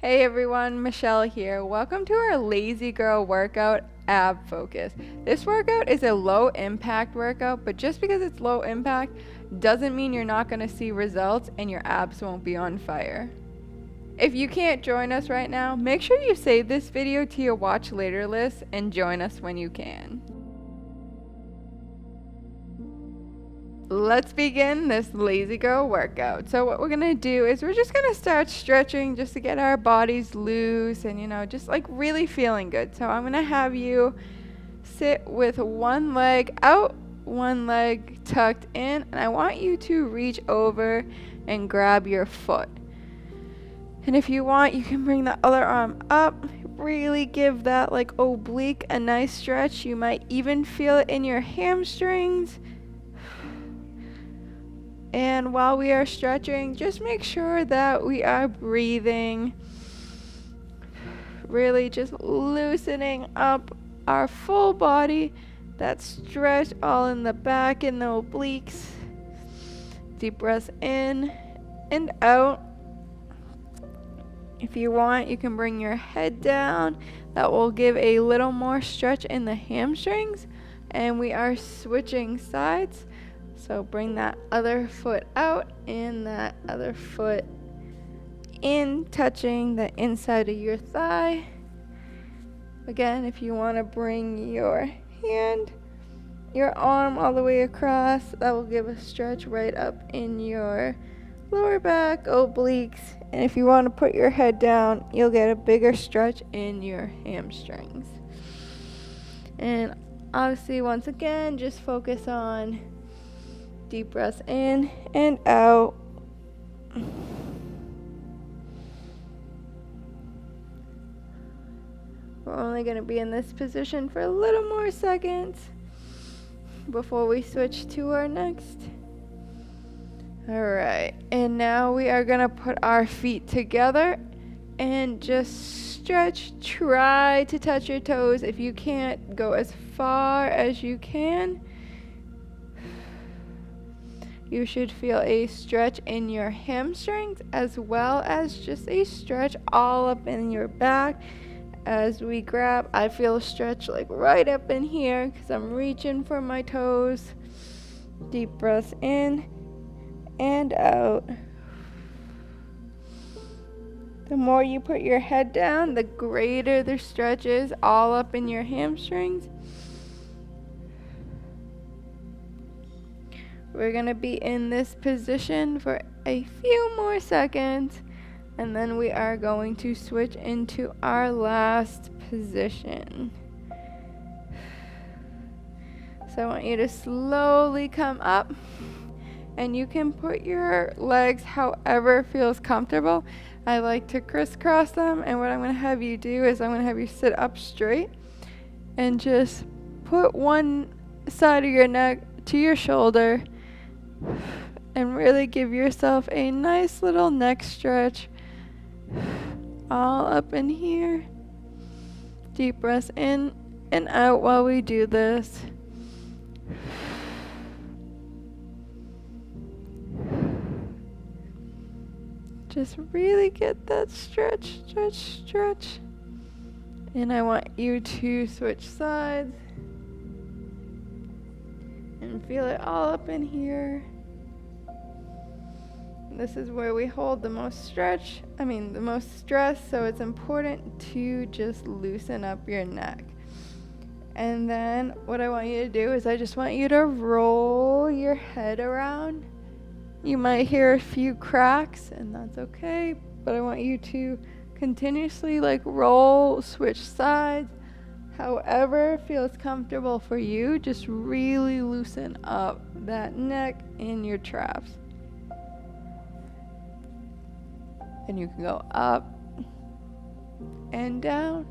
Hey everyone, Michelle here. Welcome to our Lazy Girl workout, Ab Focus. This workout is a low impact workout, but just because it's low impact doesn't mean you're not going to see results and your abs won't be on fire. If you can't join us right now, make sure you save this video to your watch later list and join us when you can. Let's begin this Lazy Girl workout. So what we're going to do is we're just going to start stretching just to get our bodies loose and, just like really feeling good. So I'm going to have you sit with one leg out, one leg tucked in, and I want you to reach over and grab your foot. And if you want, you can bring the other arm up, really give that like oblique a nice stretch. You might even feel it in your hamstrings. And while we are stretching, just make sure that we are breathing, really just loosening up our full body, that stretch all in the back and the obliques. Deep breaths in and out. If you want, you can bring your head down. That will give a little more stretch in the hamstrings. And we are switching sides. So bring that other foot out and that other foot in, touching the inside of your thigh. Again, if you want to bring your hand, your arm all the way across, that will give a stretch right up in your lower back, obliques. And if you want to put your head down, you'll get a bigger stretch in your hamstrings. And obviously, once again, just focus on deep breaths in and out. We're only going to be in this position for a little more seconds before we switch to our next. Alright, and now we are going to put our feet together and just stretch. Try to touch your toes. If you can't, go as far as you can. You should feel a stretch in your hamstrings as well as just a stretch all up in your back. As we grab, I feel a stretch like right up in here because I'm reaching for my toes. Deep breaths in and out. The more you put your head down, the greater the stretch is all up in your hamstrings. We're going to be in this position for a few more seconds, and then we are going to switch into our last position. So I want you to slowly come up, and you can put your legs however feels comfortable. I like to crisscross them, and what I'm going to have you do is I'm going to have you sit up straight and just put one side of your neck to your shoulder and really give yourself a nice little neck stretch all up in here. Deep breaths in and out while we do this. Just really get that stretch. And I want you to switch sides and feel it all up in here. This is where we hold the most the most stress, so it's important to just loosen up your neck. And then what I want you to do is I just want you to roll your head around. You might hear a few cracks, and that's okay, but I want you to continuously roll, switch sides. However feels comfortable for you, just really loosen up that neck and your traps. And you can go up and down.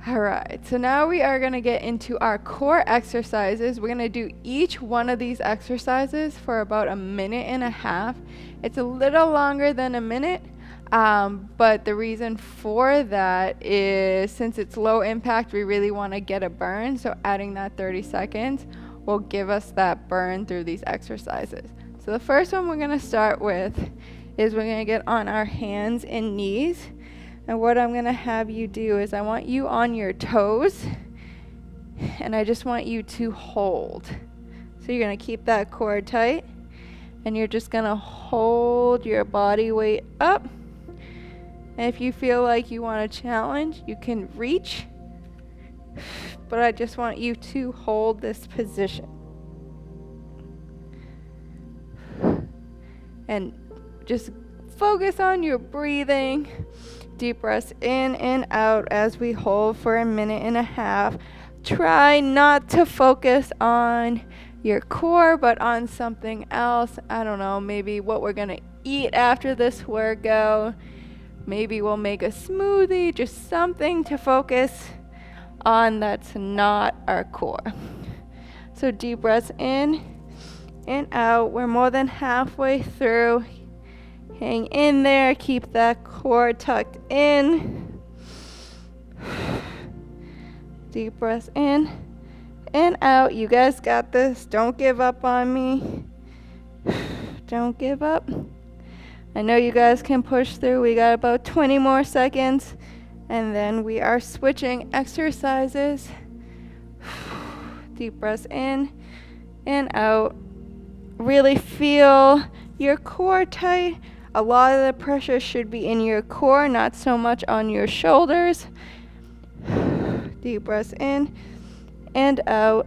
Alright, so now we are going to get into our core exercises. We're going to do each one of these exercises for about 1.5 minutes. It's a little longer than a minute. But the reason for that is since it's low impact, we really want to get a burn. So adding that 30 seconds will give us that burn through these exercises. So the first one we're going to start with is we're going to get on our hands and knees. And what I'm going to have you do is I want you on your toes, and I just want you to hold. So you're going to keep that core tight, and you're just going to hold your body weight up. And if you feel like you want to challenge, you can reach. But I just want you to hold this position. And just focus on your breathing. Deep breaths in and out as we hold for a minute and a half. Try not to focus on your core, but on something else. I don't know, maybe what we're going to eat after this workout. Maybe we'll make a smoothie, just something to focus on that's not our core. So deep breaths in and out. We're more than halfway through. Hang in there. Keep that core tucked in. Deep breaths in and out. You guys got this. Don't give up on me. Don't give up. I know you guys can push through. We got about 20 more seconds. And then we are switching exercises. Deep breaths in and out. Really feel your core tight. A lot of the pressure should be in your core, not so much on your shoulders. Deep breaths in and out.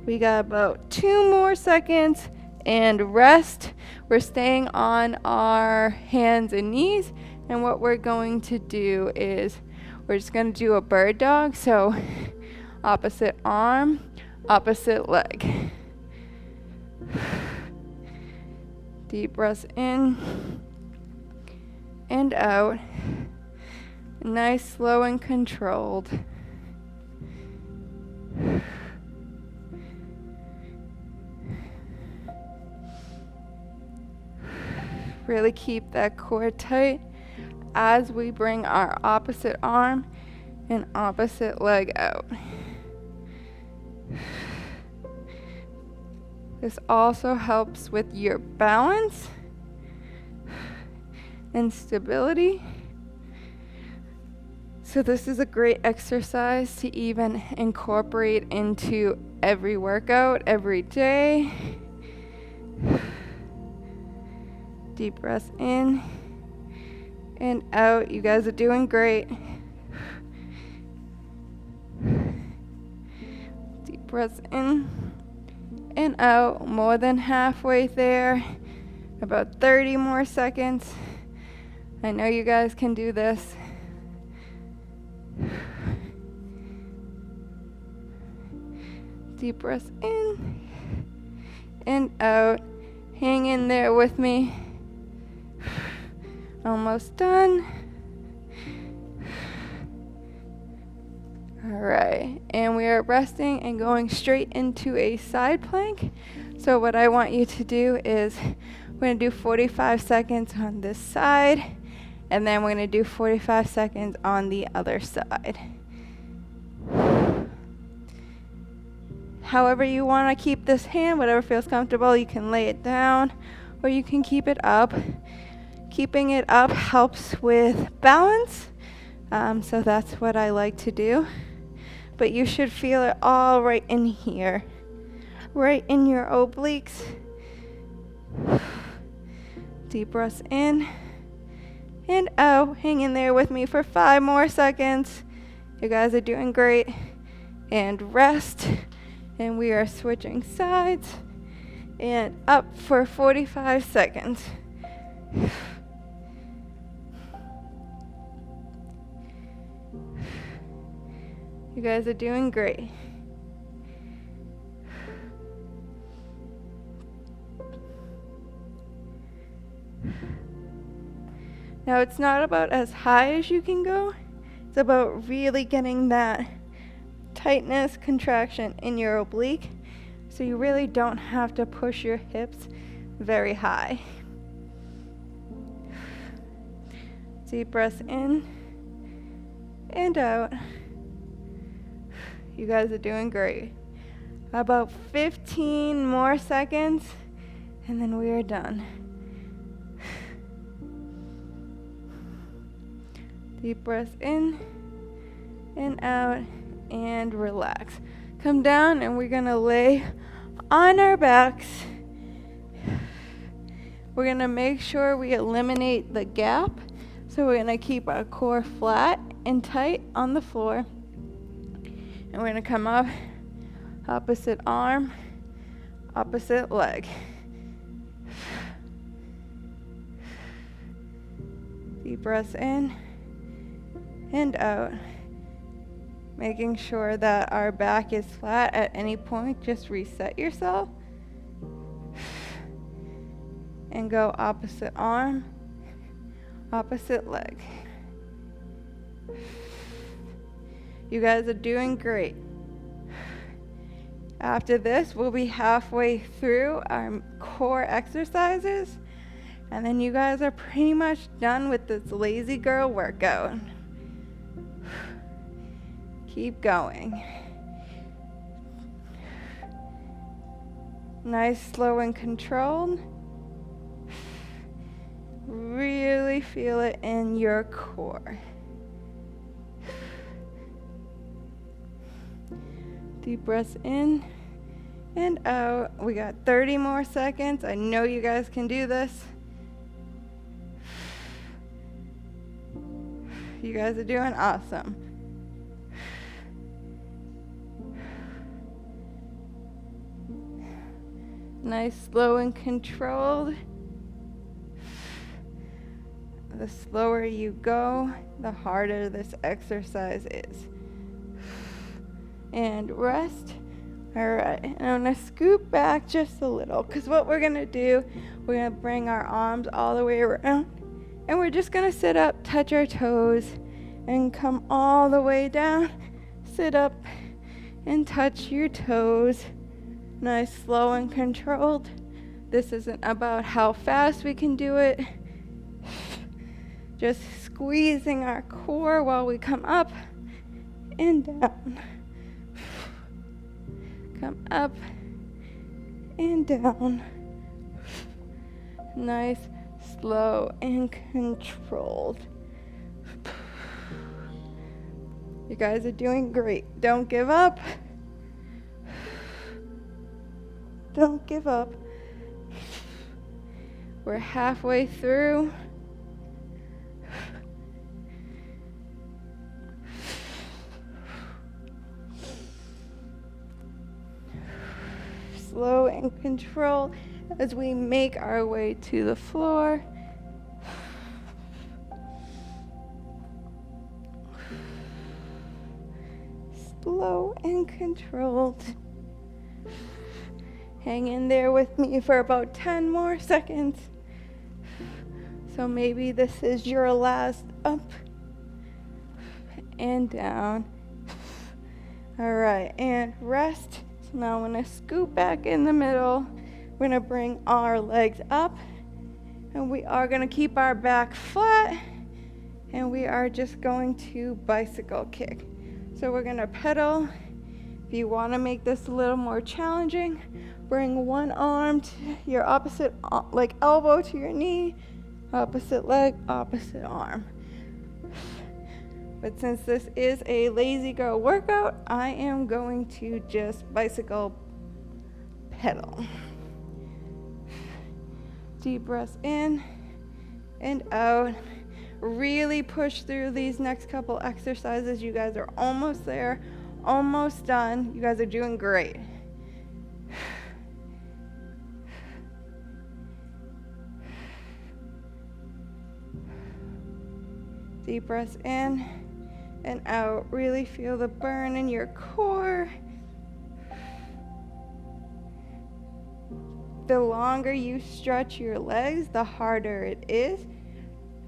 We got about 2 more seconds and rest. We're staying on our hands and knees, and what we're going to do is we're just going to do a bird dog. So opposite arm, opposite leg. Deep breaths in and out. Nice, slow, and controlled. Really keep that core tight as we bring our opposite arm and opposite leg out. This also helps with your balance and stability. So this is a great exercise to even incorporate into every workout, every day. Deep breaths in and out. You guys are doing great. Deep breaths in and out. More than halfway there. About 30 more seconds. I know you guys can do this. Deep breaths in and out. Hang in there with me. Almost done. All right, and we are resting and going straight into a side plank. So what I want you to do is we're going to do 45 seconds on this side, and then we're going to do 45 seconds on the other side. However you want to keep this hand, whatever feels comfortable, you can lay it down or you can keep it up. Keeping it up helps with balance, so that's what I like to do. But you should feel it all right in here, right in your obliques. Deep breaths in and out. Hang in there with me for 5 more seconds. You guys are doing great. And rest. And we are switching sides. And up for 45 seconds. You guys are doing great. Now it's not about as high as you can go. It's about really getting that tightness, contraction in your oblique. So you really don't have to push your hips very high. Deep breaths in and out. You guys are doing great. About 15 more seconds, and then we are done. Deep breath in and out, and relax. Come down, and we're gonna lay on our backs. We're gonna make sure we eliminate the gap. So we're gonna keep our core flat and tight on the floor. And we're gonna come up, opposite arm, opposite leg. Deep breaths in and out. Making sure that our back is flat at any point. Just reset yourself. And go opposite arm, opposite leg. You guys are doing great. After this, we'll be halfway through our core exercises, and then you guys are pretty much done with this lazy girl workout. Keep going. Nice, slow, and controlled. Really feel it in your core. Deep breaths in and out. We got 30 more seconds. I know you guys can do this. You guys are doing awesome. Nice, slow, and controlled. The slower you go, the harder this exercise is. And rest. All right, and I'm gonna scoot back just a little, because what we're gonna do, we're gonna bring our arms all the way around, and we're just gonna sit up, touch our toes, and come all the way down. Sit up and touch your toes. Nice, slow, and controlled. This isn't about how fast we can do it. Just squeezing our core while we come up and down. Come up and down. Nice, slow, and controlled. You guys are doing great. Don't give up. Don't give up. We're halfway through. Slow and controlled as we make our way to the floor. Slow and controlled. Hang in there with me for about 10 more seconds. So maybe this is your last up and down. All right, and rest. So now I'm gonna scoot back in the middle. We're gonna bring our legs up, and we are gonna keep our back flat, and we are just going to bicycle kick. So we're gonna pedal. If you wanna make this a little more challenging, bring one arm to your opposite, like elbow to your knee, opposite leg, opposite arm. But since this is a lazy girl workout, I am going to just bicycle pedal. Deep breaths in and out. Really push through these next couple exercises. You guys are almost there, almost done. You guys are doing great. Deep breaths in and out. Really feel the burn in your core. The longer you stretch your legs, the harder it is.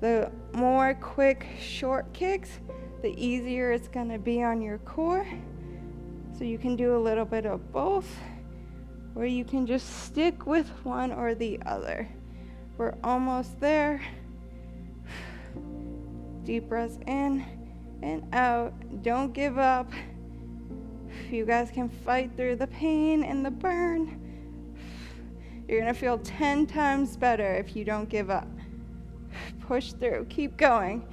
The more quick, short kicks, the easier it's going to be on your core. So you can do a little bit of both, or you can just stick with one or the other. We're almost there. Deep breaths in and out. Don't give up. You guys can fight through the pain and the burn. You're going to feel 10 times better if you don't give up. Push through. Keep going.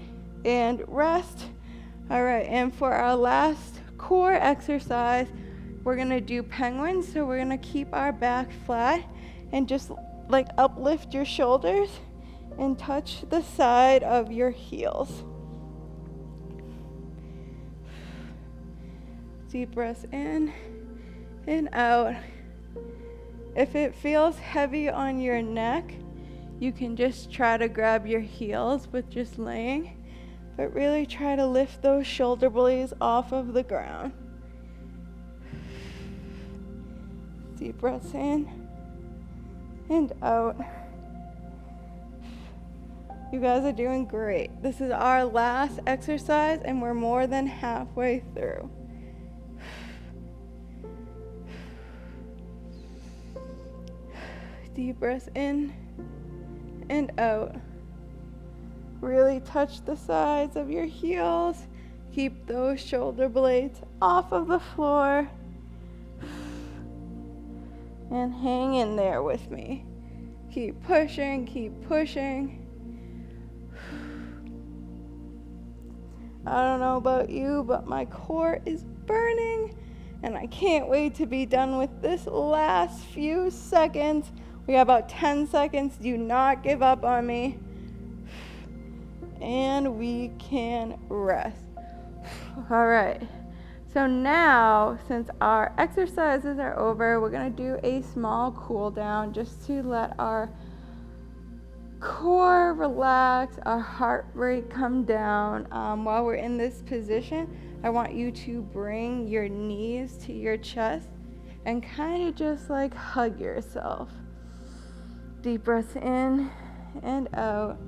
and rest. All right, and for our last core exercise, we're gonna do penguins. So we're gonna keep our back flat and just like uplift your shoulders and touch the side of your heels. Deep breaths in and out. If it feels heavy on your neck, you can just try to grab your heels with just laying, but really try to lift those shoulder blades off of the ground. Deep breaths in and out. You guys are doing great. This is our last exercise and we're more than halfway through. Deep breaths in and out. Really touch the sides of your heels. Keep those shoulder blades off of the floor. And hang in there with me. Keep pushing, keep pushing. I don't know about you, but my core is burning, and I can't wait to be done with this last few seconds. We have about 10 seconds. Do not give up on me. And we can rest. All right. So now, since our exercises are over, we're going to do a small cool down just to let our core relax, our heart rate come down. While we're in this position, I want you to bring your knees to your chest and kind of just like hug yourself. Deep breaths in and out.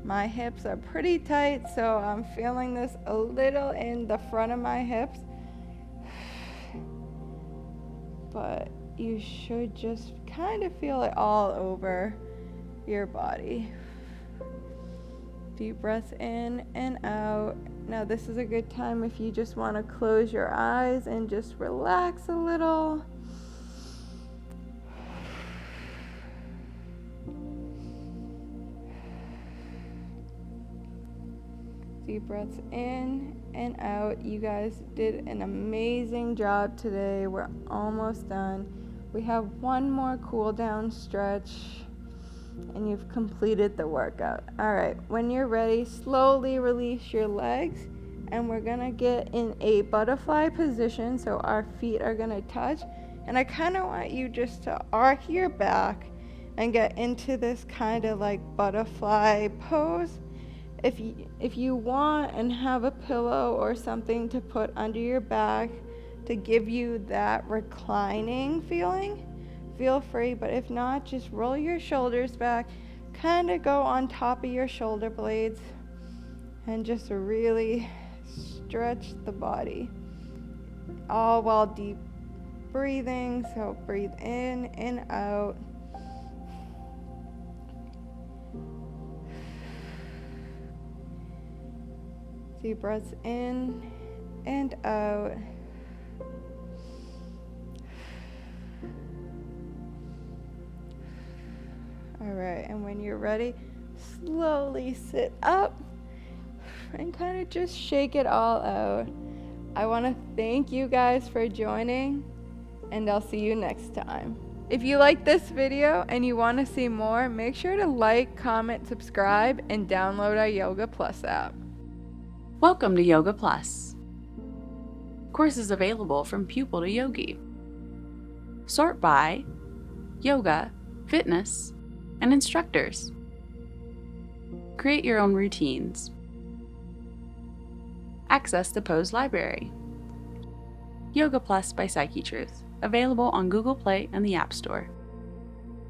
My hips are pretty tight, so I'm feeling this a little in the front of my hips. But you should just kind of feel it all over your body. Deep breaths in and out. Now this is a good time if you just want to close your eyes and just relax a little. Deep breaths in and out. You guys did an amazing job today. We're almost done. We have one more cool down stretch and you've completed the workout. All right, when you're ready, slowly release your legs and we're gonna get in a butterfly position so our feet are gonna touch. And I kind of want you just to arc your back and get into this kind of like butterfly pose. If you want and have a pillow or something to put under your back to give you that reclining feeling, feel free. But if not, just roll your shoulders back, kind of go on top of your shoulder blades and just really stretch the body, all while deep breathing. So breathe in and out. Deep breaths in and out. All right, and when you're ready, slowly sit up and kind of just shake it all out. I want to thank you guys for joining, and I'll see you next time. If you like this video and you want to see more, make sure to like, comment, subscribe, and download our Yoga Plus app. Welcome to Yoga Plus. Courses available from pupil to yogi. Sort by yoga, fitness, and instructors. Create your own routines. Access the Pose Library. Yoga Plus by Psyche Truth, available on Google Play and the App Store.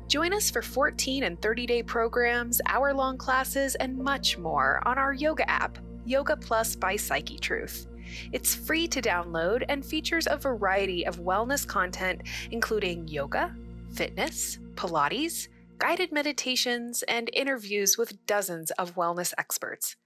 Join us for 14 and 30-day programs, hour-long classes, and much more on our yoga app, Yoga Plus by Psyche Truth. It's free to download and features a variety of wellness content, including yoga, fitness, Pilates, guided meditations, and interviews with dozens of wellness experts.